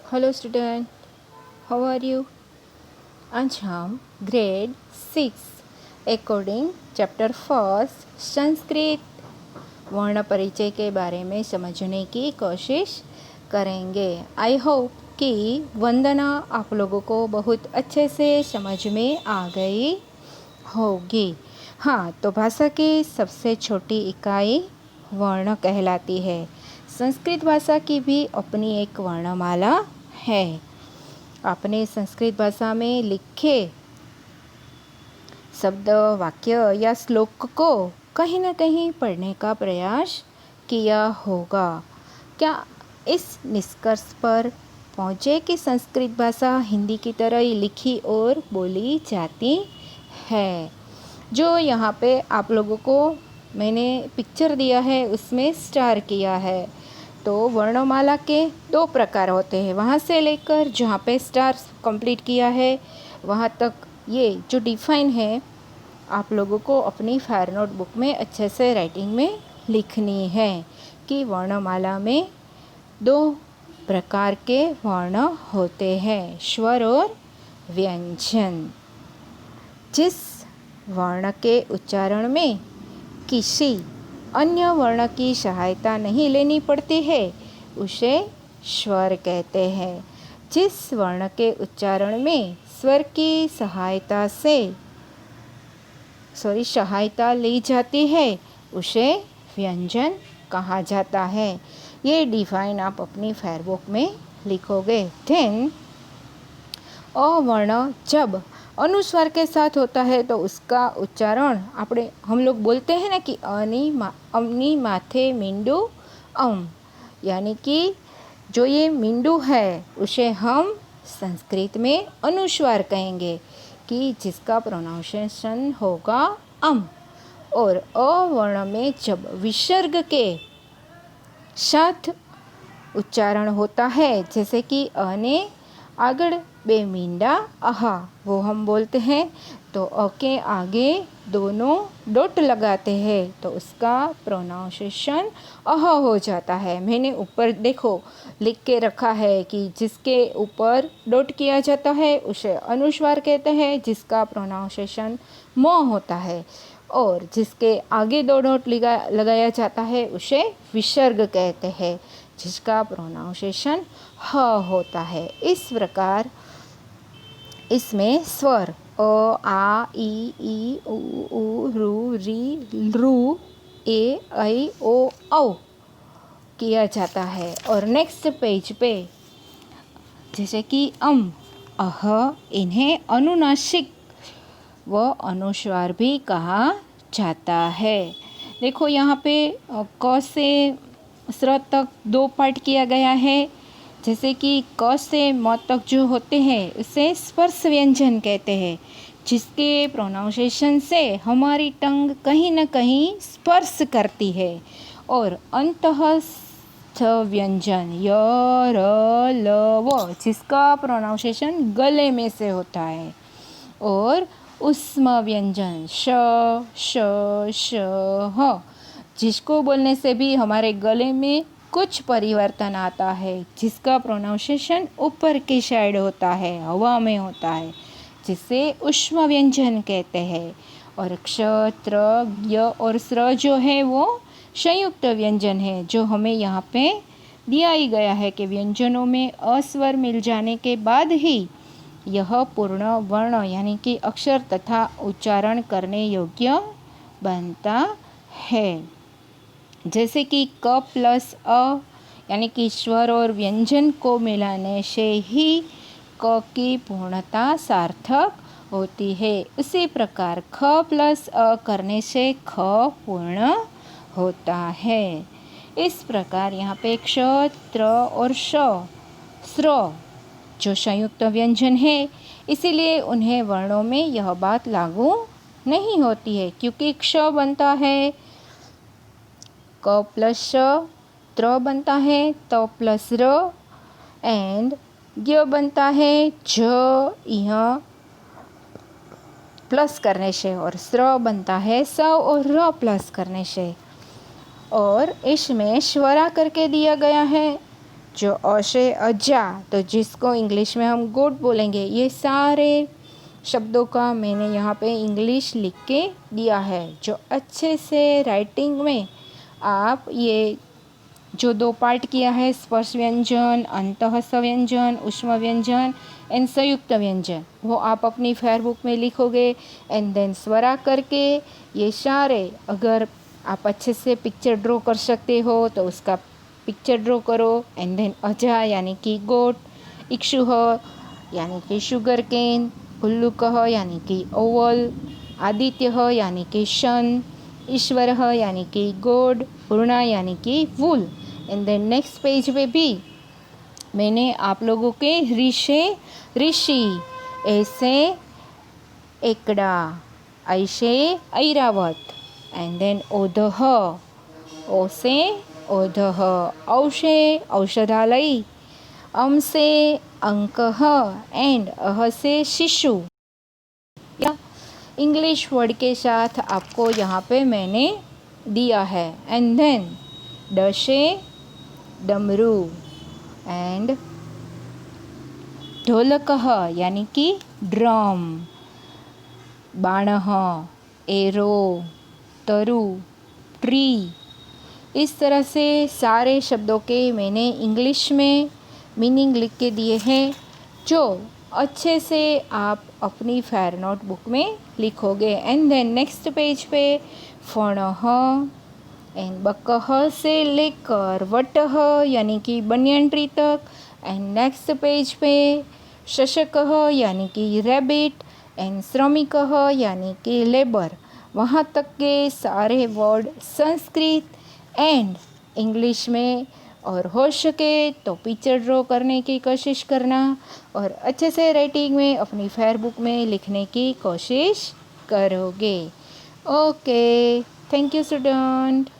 Hello student, how are you. आज हम grade 6 according chapter first Sanskrit वर्ण परिचय के बारे में समझने की कोशिश करेंगे। आई होप कि वंदना आप लोगों को बहुत अच्छे से समझ में आ गई होगी। हाँ, तो भाषा की सबसे छोटी इकाई वर्ण कहलाती है। संस्कृत भाषा की भी अपनी एक वर्णमाला है। आपने संस्कृत भाषा में लिखे शब्द, वाक्य या श्लोक को कहीं न कहीं पढ़ने का प्रयास किया होगा। क्या इस निष्कर्ष पर पहुँचे कि संस्कृत भाषा हिंदी की तरह ही लिखी और बोली जाती है। जो यहाँ पे आप लोगों को मैंने पिक्चर दिया है उसमें स्टार किया है। तो वर्णमाला के 2 प्रकार होते हैं। वहाँ से लेकर जहाँ पे स्टार कंप्लीट किया है वहाँ तक ये जो डिफाइन है आप लोगों को अपनी फायर नोटबुक में अच्छे से राइटिंग में लिखनी है कि वर्णमाला में 2 प्रकार के वर्ण होते हैं, स्वर और व्यंजन। जिस वर्ण के उच्चारण में किसी अन्य वर्ण की सहायता नहीं लेनी पड़ती है उसे स्वर कहते हैं। जिस वर्ण के उच्चारण में स्वर की सहायता ली जाती है उसे व्यंजन कहा जाता है। ये डिफाइन आप अपनी फेयरबुक में लिखोगे। देन अवर्ण जब अनुस्वार के साथ होता है तो उसका उच्चारण हम लोग बोलते हैं ना कि अनी माथे मिंडू यानी कि जो ये मिंडू है उसे हम संस्कृत में अनुस्वार कहेंगे कि जिसका प्रोनाउंसिएशन होगा और अवर्ण में जब विसर्ग के साथ उच्चारण होता है, जैसे कि अने आगड़ 2 मींडा अहा, वो हम बोलते हैं तो अ के आगे दोनों डॉट लगाते हैं तो उसका प्रोनाउंसिएशन अह हो जाता है। मैंने ऊपर देखो लिख के रखा है कि जिसके ऊपर डॉट किया जाता है उसे अनुस्वार कहते हैं, जिसका प्रोनाउंसिएशन म होता है, और जिसके आगे 2 डॉट लगाया जाता है उसे विसर्ग कहते हैं, जिसका प्रोनाउंसिएशन ह होता है। इस प्रकार इसमें स्वर अ, आ, ई, उ, रू, री, रू, ए, ऐ, ओ, औ किया जाता है। और नेक्स्ट पेज पे जैसे कि अह, इन्हें अनुनासिक व अनुस्वार भी कहा जाता है। देखो यहाँ पे क से स्र तक 2 पार्ट किया गया है। जैसे कि क से म तक जो होते हैं उसे स्पर्श व्यंजन कहते हैं, जिसके प्रोनाउंसिएशन से हमारी टंग कहीं न कहीं स्पर्श करती है। और अंतःस्थ व्यंजन य, र, ल, व, जिसका प्रोनाउंसिएशन गले में से होता है। और उष्म व्यंजन श, श, श, ह, जिसको बोलने से भी हमारे गले में कुछ परिवर्तन आता है, जिसका प्रोनाउंसिएशन ऊपर की साइड होता है, हवा में होता है, जिसे उष्म व्यंजन कहते हैं। और क्ष, त्र, य और स्र जो है वो संयुक्त व्यंजन है, जो हमें यहाँ पे दिया ही गया है कि व्यंजनों में अस्वर मिल जाने के बाद ही यह पूर्ण वर्ण यानी कि अक्षर तथा उच्चारण करने योग्य बनता है। जैसे कि क प्लस अ यानी कि स्वर और व्यंजन को मिलाने से ही क की पूर्णता सार्थक होती है। उसी प्रकार ख प्लस अ करने से ख पूर्ण होता है। इस प्रकार यहाँ पे क्ष, त्र और स्र जो संयुक्त व्यंजन है, इसीलिए उन्हें वर्णों में यह बात लागू नहीं होती है, क्योंकि क्ष बनता है क प्लस श, त्र बनता है त प्लस र, एंड य बनता है ज यह प्लस करने से, और स्र बनता है स और र प्लस करने से। और इसमें स्वरा करके दिया गया है जो अ से अजा, तो जिसको इंग्लिश में हम गोट बोलेंगे, ये सारे शब्दों का मैंने यहाँ पे इंग्लिश लिख के दिया है। जो अच्छे से राइटिंग में आप ये जो 2 पार्ट किया है, स्पर्श व्यंजन, अंतःस्थ व्यंजन, ऊष्म व्यंजन एंड संयुक्त व्यंजन, वो आप अपनी फेयर बुक में लिखोगे एंड देन स्वरा करके ये सारे, अगर आप अच्छे से पिक्चर ड्रॉ कर सकते हो तो उसका पिक्चर ड्रॉ करो एंड देन अजा यानी कि गोट, इक्षुह यानी कि शुगर केन, उल्लुकः यानी कि ओवल, आदित्यः यानी कि शन, ईश्वरः यानी कि गोड, पूर्णा यानी कि वुल। एंड देन नेक्स्ट पेज पे भी मैंने आप लोगों के ऋषि, ऐसे एकड़ा, ऐसे ऐरावत, एंड देन ओधः, ओ से ओधः, औषे औषधालय, अम से अंकः एंड अह से शिशु। या इंग्लिश वर्ड के साथ आपको यहाँ पे मैंने दिया है। एंड देन ड से डमरू एंड ढोलकः यानी कि ड्रम, बाणः एरो, तरु ट्री। इस तरह से सारे शब्दों के मैंने इंग्लिश में मीनिंग लिख के दिए हैं, जो अच्छे से आप अपनी फेयर नोटबुक में लिखोगे। एंड देन नेक्स्ट पेज पे फणः एंड बकः से लेकर वटः यानी कि बनियन ट्री तक। एंड नेक्स्ट पेज पे शशकः यानी कि रैबिट एंड श्रमिकः यानी कि लेबर, वहाँ तक के सारे वर्ड संस्कृत एंड इंग्लिश में। और हो सके तो पिक्चर ड्रॉ करने की कोशिश करना और अच्छे से राइटिंग में अपनी फेयर बुक में लिखने की कोशिश करोगे। Okay, thank you student.